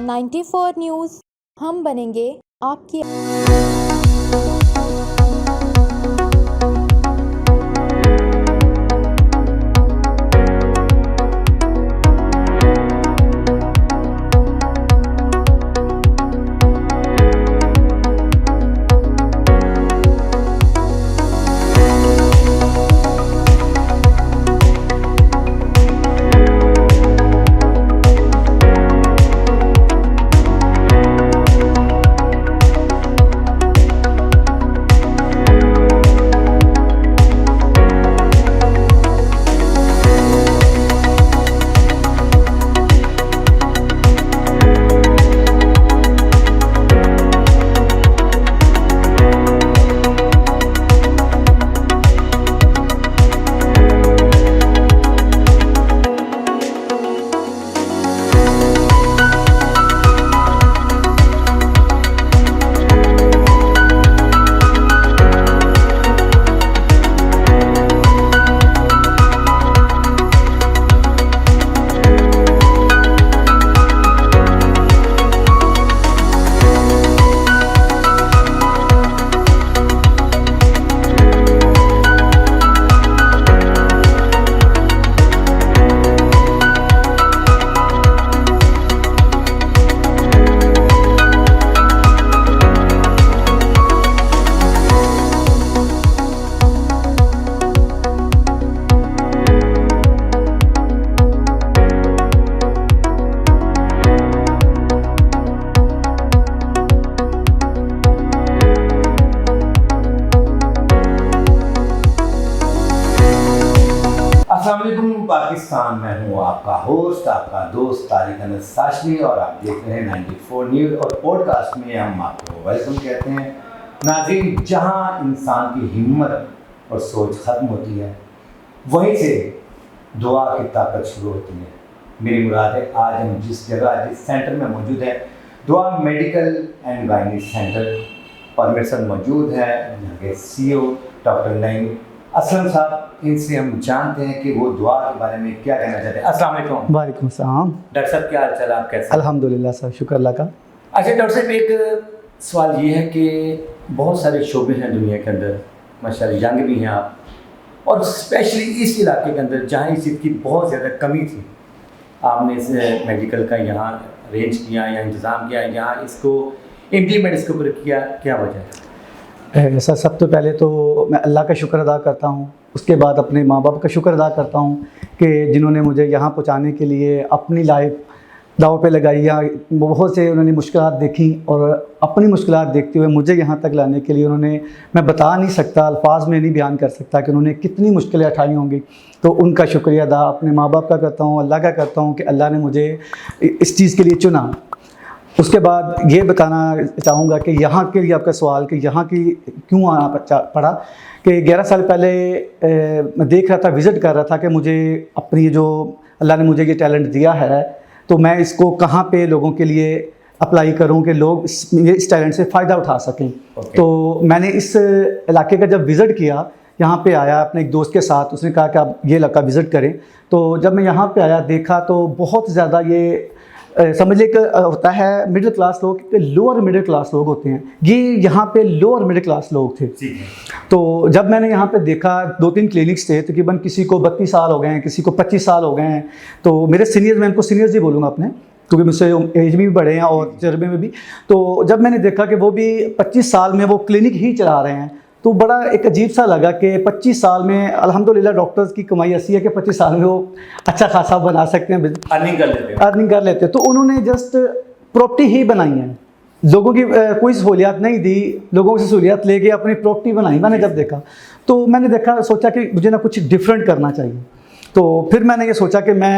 94 news, हम बनेंगे आपकी। अस्सलाम वालेकुम पाकिस्तान, मैं हूँ आपका होस्ट, आपका दोस्त तारिक अनस साशनी और आप देख रहे हैं 94 न्यूज़ और पॉडकास्ट में हम आपको वेलकम कहते हैं। नाज़रीन, जहाँ इंसान की हिम्मत और सोच ख़त्म होती है वहीं से दुआ की ताकत शुरू होती है। मेरी मुराद है आज हम जिस सेंटर में मौजूद है, दुआ मेडिकल एंड गायनी सेंटर पर मेरे साथ मौजूद है यहाँ के CEO डॉक्टर नईम असलम साहब। इनसे हम जानते हैं कि वो दुआ के बारे में क्या कहना चाहते हैं। अस्सलाम वालेकुम। वालेकुम सलाम। डॉक्टर साहब क्या हाल चाल, आप कैसे? अल्हम्दुलिल्लाह सर, शुक्र अल्लाह का। अच्छा डॉक्टर साहब, एक सवाल ये है कि बहुत सारे शोबे हैं दुनिया के अंदर, माशाल्लाह यंग भी हैं आप, और स्पेशली इस इलाके के अंदर जहाँ इस चीज़ की बहुत ज़्यादा कमी थी, आपने इस मेडिकल का यहाँ अरेंज किया या इंतज़ाम किया, यहाँ इसको इम्प्लीमेंट इसके ऊपर किया, क्या वजह है? सर सबसे पहले तो मैं अल्लाह का शुक्र अदा करता हूँ, उसके बाद अपने माँ बाप का शुक्र अदा करता हूँ कि जिन्होंने मुझे यहाँ पहुँचाने के लिए अपनी लाइफ दाव पे लगाई। या बहुत से उन्होंने मुश्किलात देखी और अपनी मुश्किलात देखते हुए मुझे यहाँ तक लाने के लिए उन्होंने, मैं बता नहीं सकता, अल्फाज में नहीं बयान कर सकता कि उन्होंने कितनी मुश्किलें उठाई होंगी। तो उनका शुक्रिया अदा अपने माँ बाप का करता हूँ, अल्लाह का करता हूँ कि अल्लाह ने मुझे इस चीज़ के लिए चुना। उसके बाद ये बताना चाहूँगा कि यहाँ के लिए आपका सवाल कि यहाँ की क्यों आना पड़ा, कि 11 साल पहले मैं देख रहा था, विज़िट कर रहा था कि मुझे अपनी जो अल्लाह ने मुझे ये टैलेंट दिया है तो मैं इसको कहाँ पे लोगों के लिए अप्लाई करूँ कि लोग इस टैलेंट से फ़ायदा उठा सकें। तो मैंने इस इलाके का जब विज़िट किया, यहाँ पे आया अपने एक दोस्त के साथ, उसने कहा कि आप ये इलाका विज़िट करें। तो जब मैं यहाँ पे आया देखा तो बहुत ज़्यादा ये समझ लें कि होता है मिडिल क्लास लोग, लोअर मिडिल क्लास लोग होते हैं, ये यहाँ पे लोअर मिडिल क्लास लोग थे। तो जब मैंने यहाँ पे देखा 2-3 क्लिनिक्स थे, तकरीबन किसी को 32 साल हो गए हैं, किसी को 25 साल हो गए हैं। तो मेरे सीनियर्स, मैं इनको सीनियर्स ही बोलूँगा अपने, क्योंकि मुझसे एज में भी बड़े हैं और तजर्बे में भी। तो जब मैंने देखा कि वो भी 25 साल में वो क्लिनिक ही चला रहे हैं, तो बड़ा एक अजीब सा लगा कि 25 साल में अल्हम्दुलिल्लाह डॉक्टर्स की कमाई ऐसी है कि 25 साल में वो अच्छा खासा बना सकते हैं, अर्निंग कर लेते हैं। तो उन्होंने जस्ट प्रॉपर्टी ही बनाई है, लोगों की कोई सहूलियात नहीं दी, लोगों से सहूलियात लेके अपनी प्रॉपर्टी बनाई। मैंने जब देखा तो मैंने सोचा कि मुझे ना कुछ डिफरेंट करना चाहिए। तो फिर मैंने ये सोचा कि मैं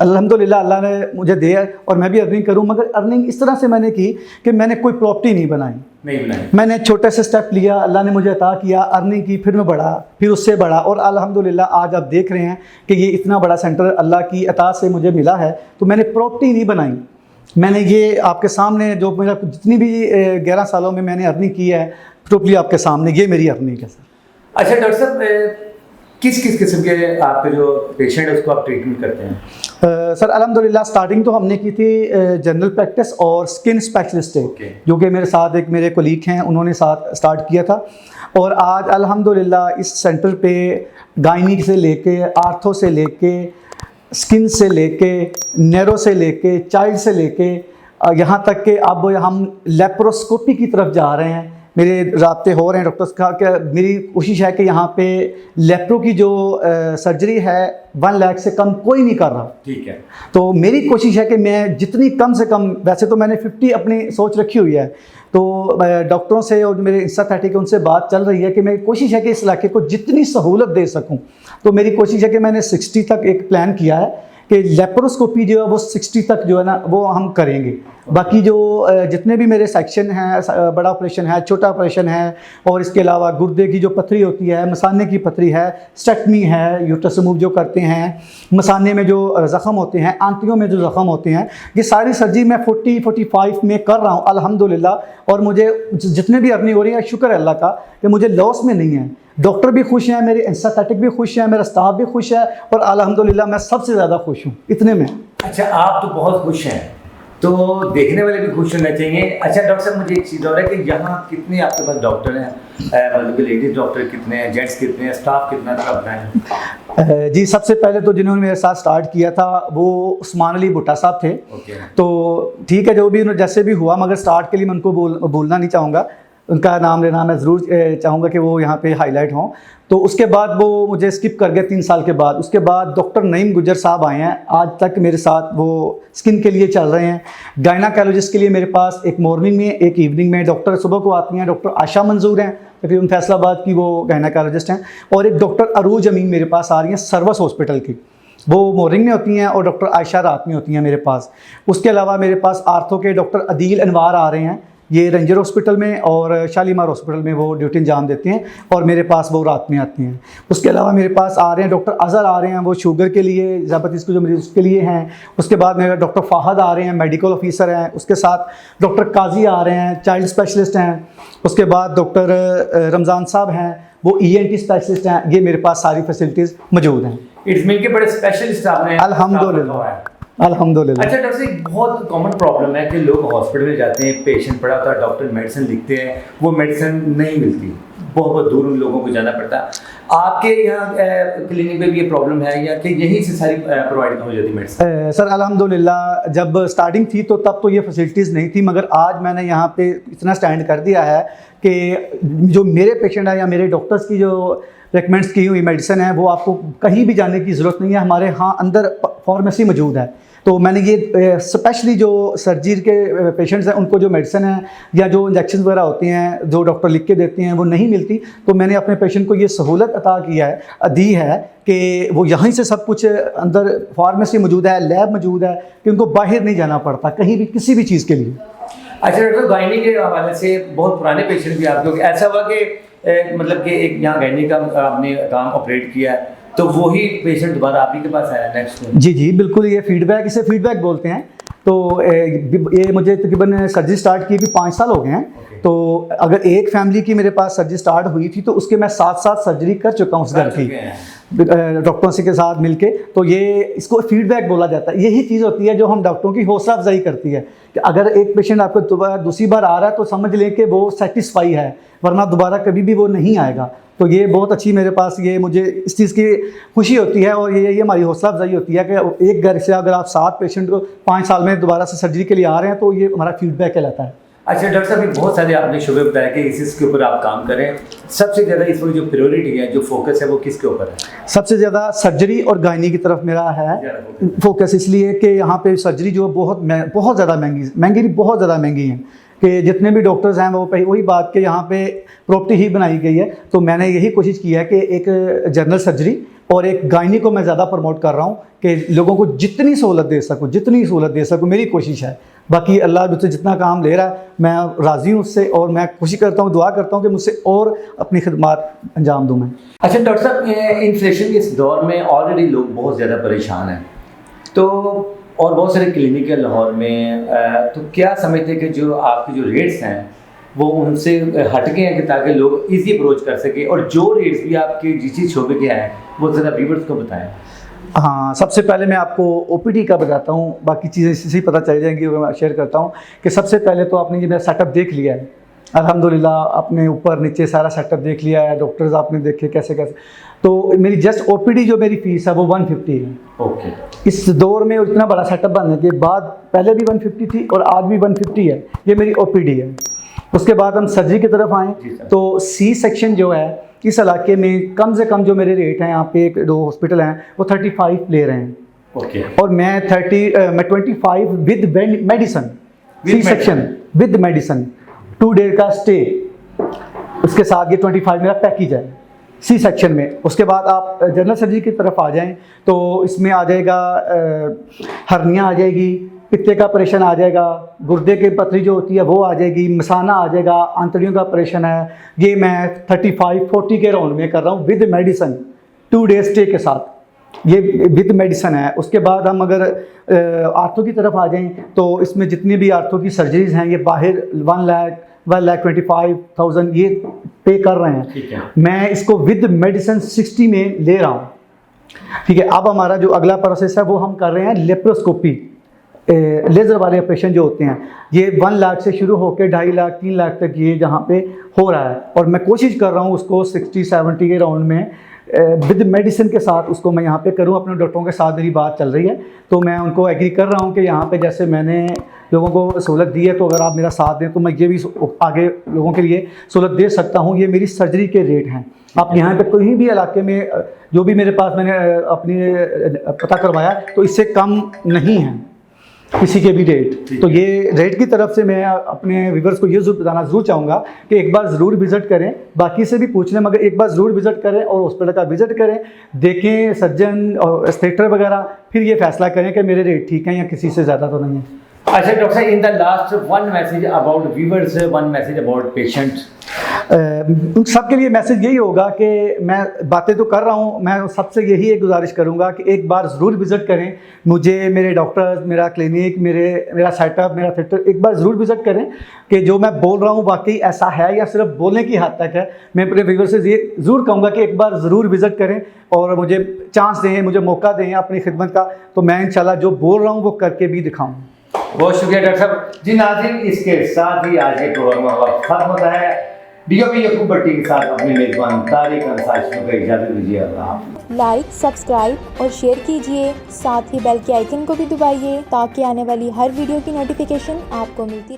अल्हम्दुलिल्लाह अल्लाह ने मुझे दिया और मैं भी अर्निंग करूं, मगर अर्निंग इस तरह से मैंने की कि मैंने कोई प्रॉपर्टी नहीं बनाई। मैंने छोटे से स्टेप लिया, अल्लाह ने मुझे अता किया, अर्निंग की, फिर मैं बढ़ा, फिर उससे बढ़ा, और अल्हम्दुलिल्लाह आज आप देख रहे हैं कि ये इतना बड़ा सेंटर अल्लाह की अता से मुझे मिला है। तो मैंने प्रॉपर्टी नहीं बनाई, मैंने ये आपके सामने जो मेरा जितनी भी 11 सालों में मैंने अर्निंग की है, टोटली आपके सामने ये मेरी अर्निंग है सर। अच्छा डॉक्टर साहब, किस किस किस्म के आपके जो पेशेंट है उसको आप ट्रीटमेंट करते हैं? सर अल्हम्दुलिल्लाह स्टार्टिंग तो हमने की थी जनरल प्रैक्टिस और स्किन स्पेशलिस्ट से, Okay. जो कि मेरे साथ एक मेरे कोलीग हैं, उन्होंने साथ स्टार्ट किया था। और आज अल्हम्दुलिल्लाह इस सेंटर पे गायनी से लेके, आर्थो से लेके, स्किन से लेके, नैरो से लेके, चाइल्ड से लेके, यहाँ तक कि अब हम लेप्रोस्कोपी की तरफ जा रहे हैं। मेरे राब्ते हो रहे हैं डॉक्टर्स का कि मेरी कोशिश है कि यहाँ पे लेप्रो की जो सर्जरी है 1 लाख से कम कोई नहीं कर रहा। ठीक है। तो मेरी कोशिश है कि मैं जितनी कम से कम, वैसे तो मैंने 50 अपनी सोच रखी हुई है, तो डॉक्टरों से और मेरे इंस्टाथेटिक है उनसे बात चल रही है कि मेरी कोशिश है कि इस इलाके को जितनी सहूलत दे सकूं। तो मेरी कोशिश है कि मैंने 60 तक एक प्लान किया है कि लेप्रोस्कोपी जो है वो 60 तक जो है ना वो हम करेंगे। बाकी जो जितने भी मेरे सेक्शन हैं, बड़ा ऑपरेशन है, छोटा ऑपरेशन है, और इसके अलावा गुर्दे की जो पथरी होती है, मसाने की पथरी है, स्टेक्टमी है, यूट्रस रिमूव जो करते हैं, मसाने में जो ज़ख़म होते हैं, आंतियों में जो ज़ख़म होते हैं, ये सारी सर्जरी मैं 40-45 में कर रहा हूँ अल्हम्दुलिल्लाह। और मुझे जितने भी अर्निंग हो रही है, शुक्र है अल्लाह का कि मुझे लॉस में नहीं है। डॉक्टर भी खुश हैं, मेरे इंस्टाथेटिक भी खुश हैं, मेरा स्टाफ भी खुश है, और अल्हम्दुलिल्लाह मैं सबसे ज़्यादा खुश हूँ इतने में। अच्छा, आप तो बहुत खुश हैं, तो देखने वाले भी खुश होने चाहिए। अच्छा डॉक्टर साहब, मुझे एक चीज़ और है कि यहाँ कितने आपके पास डॉक्टर हैं, मतलब लेडीज डॉक्टर कितने हैं, जेंट्स कितने हैं, स्टाफ कितना था अपना? जी, सबसे पहले तो जिन्होंने मेरे साथ स्टार्ट किया था वो उस्मान अली भुट्टा साहब थे। तो ठीक है, जो भी जैसे भी हुआ, मगर स्टार्ट के लिए मैं उनको बोलना नहीं चाहूँगा, उनका नाम लेना मैं ज़रूर चाहूँगा कि वो यहाँ पे हाईलाइट हों। तो उसके बाद वो मुझे स्किप कर गए 3 साल के बाद। उसके बाद डॉक्टर नईम गुजर साहब आए हैं, आज तक मेरे साथ वो स्किन के लिए चल रहे हैं। गायनाकोलॉजिस्ट के लिए मेरे पास एक मॉर्निंग में, एक इवनिंग में डॉक्टर सुबह को आती हैं, डॉक्टर आशा मंजूर हैं, तकरीबन फैसलाबाद की वो गायनाकोलॉजिस्ट हैं। और एक डॉक्टर अरूज अमीन मेरे पास आ रही हैं सर्वस हॉस्पिटल की, वो मॉर्निंग में होती हैं, और डॉक्टर आयशा रात में होती हैं मेरे पास। उसके अलावा मेरे पास आर्थो के डॉक्टर अदील अनवार आ रहे हैं, ये रेंजर हॉस्पिटल में और शालीमार हॉस्पिटल में वो ड्यूटी अंजाम देते हैं, और मेरे पास वो रात में आती हैं। उसके अलावा मेरे पास आ रहे हैं डॉक्टर अज़हर आ रहे हैं, वो शुगर के लिए, ज़्यादातर इसको जो मरीज उसके लिए हैं। उसके बाद मेरे डॉक्टर फ़ाहद आ रहे हैं, मेडिकल ऑफिसर हैं। उसके साथ डॉक्टर काजी आ रहे हैं, चाइल्ड स्पेशलिस्ट हैं। उसके बाद डॉक्टर रमज़ान साहब हैं, वो ENT स्पेशलिस्ट हैं। ये मेरे पास सारी फैसिलिटीज़ मौजूद हैं। इट्स मीन के बड़े स्पेशलिस्ट आपने अल्हम्दुलिल्लाह, अल्हम्दुलिल्लाह। अच्छा डॉक्टर साहब, एक बहुत कॉमन प्रॉब्लम है कि लोग हॉस्पिटल में जाते हैं, पेशेंट पड़ा होता है, डॉक्टर मेडिसिन लिखते हैं, वो मेडिसिन नहीं मिलती, बहुत बहुत दूर उन लोगों को जाना पड़ता है। आपके यहाँ क्लिनिक में भी ये प्रॉब्लम है या कि यहीं से सारी प्रोवाइड हो जाती मेडिसिन? सर अल्हम्दुलिल्लाह, जब स्टार्टिंग थी तो तब तो ये फैसिलिटीज़ नहीं थी, मगर आज मैंने यहाँ पे इतना स्टैंड कर दिया है कि जो मेरे पेशेंट हैं या मेरे डॉक्टर्स की जो रिकमेंड्स की हुई मेडिसिन है, वो आपको कहीं भी जाने की ज़रूरत नहीं है, हमारे यहाँ अंदर फार्मेसी मौजूद है। तो मैंने ये स्पेशली जो सर्जरी के पेशेंट्स हैं उनको जो मेडिसिन है या जो इंजेक्शन वगैरह होती हैं जो डॉक्टर लिख के देते हैं वो नहीं मिलती, तो मैंने अपने पेशेंट को ये सहूलत अता किया है, दी है कि वो यहीं से सब कुछ अंदर फार्मेसी मौजूद है, लैब मौजूद है, कि उनको बाहर नहीं जाना पड़ता कहीं भी किसी भी चीज़ के लिए। अच्छा डॉक्टर, गायनी के हवाले से बहुत पुराने पेशेंट भी आपके, ऐसा हुआ कि मतलब कि एक यहाँ गायनी का आपने काम ऑपरेट किया है तो वही पेशेंट दोबारा आप ही के पास आया नेक्स्ट में? जी जी बिल्कुल, ये फीडबैक, इसे फीडबैक बोलते हैं। तो ये मुझे तकरीबन सर्जरी स्टार्ट की भी 5 साल हो गए हैं। तो अगर एक फैमिली की मेरे पास सर्जरी स्टार्ट हुई थी तो उसके मैं 7 सर्जरी कर चुका हूँ उस घर की, डॉक्टरों से के साथ मिलके। तो ये इसको फीडबैक बोला जाता है। यही चीज़ होती है जो हम डॉक्टरों की हौसला अफजाई करती है कि अगर एक पेशेंट आपको दूसरी बार आ रहा है तो समझ लें कि वो सेटिस्फाई है, वरना दोबारा कभी भी वो नहीं आएगा। तो ये बहुत अच्छी मेरे पास, ये मुझे इस चीज़ की खुशी होती है और ये हमारी हौसला अफजाई होती है कि एक घर से अगर आप 7 पेशेंट को 5 साल में दोबारा से सर्जरी के लिए आ रहे हैं तो ये हमारा फीडबैक कहलाता है। अच्छा डॉक्टर साहब, बहुत सारे आपने शुबे बताया कि इसके ऊपर आप काम करें, सबसे ज़्यादा इस वक्त जो प्रायोरिटी है, जो फोकस है, वो किसके ऊपर है? सबसे ज़्यादा सर्जरी और गायनी की तरफ मेरा है फोकस, इसलिए कि यहाँ पे सर्जरी जो बहुत ज़्यादा महंगी बहुत ज़्यादा महंगी है कि जितने भी डॉक्टर्स हैं वो वही बात कि यहाँ पे प्रॉपर्टी ही बनाई गई है। तो मैंने यही कोशिश की है कि एक जनरल सर्जरी और एक गायनी को मैं ज़्यादा प्रमोट कर रहा हूँ कि लोगों को जितनी सहूलत दे सकूँ, मेरी कोशिश है। बाकी अल्लाह मुझसे जितना काम ले रहा है मैं राज़ी हूँ उससे, और मैं कोशिश करता हूँ, दुआ करता हूँ कि मुझसे और अपनी खिदमत अंजाम दूँ मैं। अच्छा डॉक्टर साहब, इन्फ्लेशन के इस दौर में ऑलरेडी लोग बहुत ज़्यादा परेशान हैं, तो और बहुत सारे क्लिनिक है लाहौर में, तो क्या समझते हैं कि जो आपके जो रेट्स हैं वो उनसे हटके हैं कि ताकि लोग इजी अप्रोच कर सके, और जो रेट्स भी आपके जिस शोबे के हैं वो ज़रा व्यूअर्स को बताएं। हाँ, सबसे पहले मैं आपको ओपीडी का बताता हूँ, बाकी चीज़ें इसी से ही पता चल जाएंगी, वो मैं शेयर करता हूँ कि सबसे पहले तो आपने ये मेरा सेटअप देख लिया है, अल्हम्दुलिल्लाह आपने ऊपर नीचे सारा सेटअप देख लिया है, डॉक्टर्स आपने देखे कैसे कैसे। तो मेरी जस्ट ओपीडी जो मेरी फ़ीस है वो 150 है। ओके। इस दौर में इतना बड़ा सेटअप बनने के बाद पहले भी 150 थी और आज भी 150 है, ये मेरी ओपीडी है। उसके बाद हम सर्जरी की तरफ आएँ तो सी सेक्शन जो है इस इलाके में कम से कम जो मेरे रेट हैं, यहाँ पे एक 2 हॉस्पिटल हैं वो 35 ले रहे हैं। ओके। और मैं 25 with medicine, C section with medicine, 2 day का स्टे, उसके साथ ये 25 मेरा पैकेज है सी सेक्शन में। उसके बाद आप जनरल सर्जरी की तरफ आ जाएं तो इसमें आ जाएगा हर्निया आ जाएगी, पित्ते का ऑपरेशन आ जाएगा, गुर्दे की पथरी जो होती है वो आ जाएगी, मसाना आ जाएगा, आंतड़ियों का ऑपरेशन है। ये मैं 35-40 के राउंड में कर रहा हूँ विद मेडिसन, 2 डे स्टे के साथ, ये विद मेडिसन है। उसके बाद हम अगर आर्थो की तरफ आ जाएं तो इसमें जितनी भी आर्थो की सर्जरीज हैं ये बाहर 1,25,000 ये पे कर रहे हैं। ठीक है। मैं इसको विद मेडिसन 60 में ले रहा हूँ। ठीक है। अब हमारा जो अगला प्रोसेस है वो हम कर रहे हैं लेप्रोस्कोपी, लेज़र वाले ऑपरेशन जो होते हैं, ये 1 लाख से शुरू होकर 2.5 लाख 3 लाख तक ये जहाँ पे हो रहा है। और मैं कोशिश कर रहा हूँ उसको 60-70 के राउंड में विद मेडिसिन के साथ उसको मैं यहाँ पे करूँ। अपने डॉक्टरों के साथ मेरी बात चल रही है तो मैं उनको एग्री कर रहा हूँ कि यहाँ पे जैसे मैंने लोगों को सहूलत दी है तो अगर आप मेरा साथ दें तो मैं ये भी आगे लोगों के लिए सहूलत दे सकता हूँ। ये मेरी सर्जरी के रेट हैं। आप यहाँ पे कोई भी इलाके में जो भी मेरे पास मैंने अपनी पता करवाया तो इससे कम नहीं है किसी के भी रेट। तो ये रेट की तरफ से मैं अपने व्यूअर्स को ये बताना ज़रूर चाहूँगा कि एक बार ज़रूर विज़िट करें, बाकी से भी पूछ लें मगर एक बार ज़रूर विज़िट करें और हॉस्पिटल का विज़िट करें, देखें सर्जन और स्पेक्टर वगैरह, फिर ये फैसला करें कि मेरे रेट ठीक हैं या किसी से ज़्यादा तो नहीं है। अच्छा डॉक्टर साहब, in the last one message about viewers, one message about patients. उन सब के लिए मैसेज यही होगा कि मैं बातें तो कर रहा हूँ, मैं सबसे यही एक गुजारिश करूँगा कि एक बार ज़रूर विज़िट करें मुझे, मेरे डॉक्टर्स, मेरा क्लिनिक, मेरा सेटअप, मेरा थिएटर, एक बार ज़रूर विज़िट करें कि जो मैं बोल रहा हूँ वाकई ऐसा है या सिर्फ बोलने की हद तक है। मैं अपने व्यूअर्स से ये ज़रूर कहूँगा कि एक बार ज़रूर विज़िट करें और मुझे चांस दें, मुझे मौका दें अपनी खिदमत का, तो मैं इंशाल्लाह जो बोल रहा हूँ वो करके भी दिखाऊँ। बहुत शुक्रिया डॉक्टर साहब। जी नाज़रीन, इसके साथ ही आज के प्रोग्राम का वक्त खत्म होता है। डीओपी यकूब भट्टी के साथ अपने मेजबान तारिक अंसारी को इजाज़त दीजिए। अल्लाह हाफ़िज़। लाइक, सब्सक्राइब और शेयर कीजिए, साथ ही बेल के आइकन को भी दबाइए ताकि आने वाली हर वीडियो की नोटिफिकेशन आपको मिलती रहे।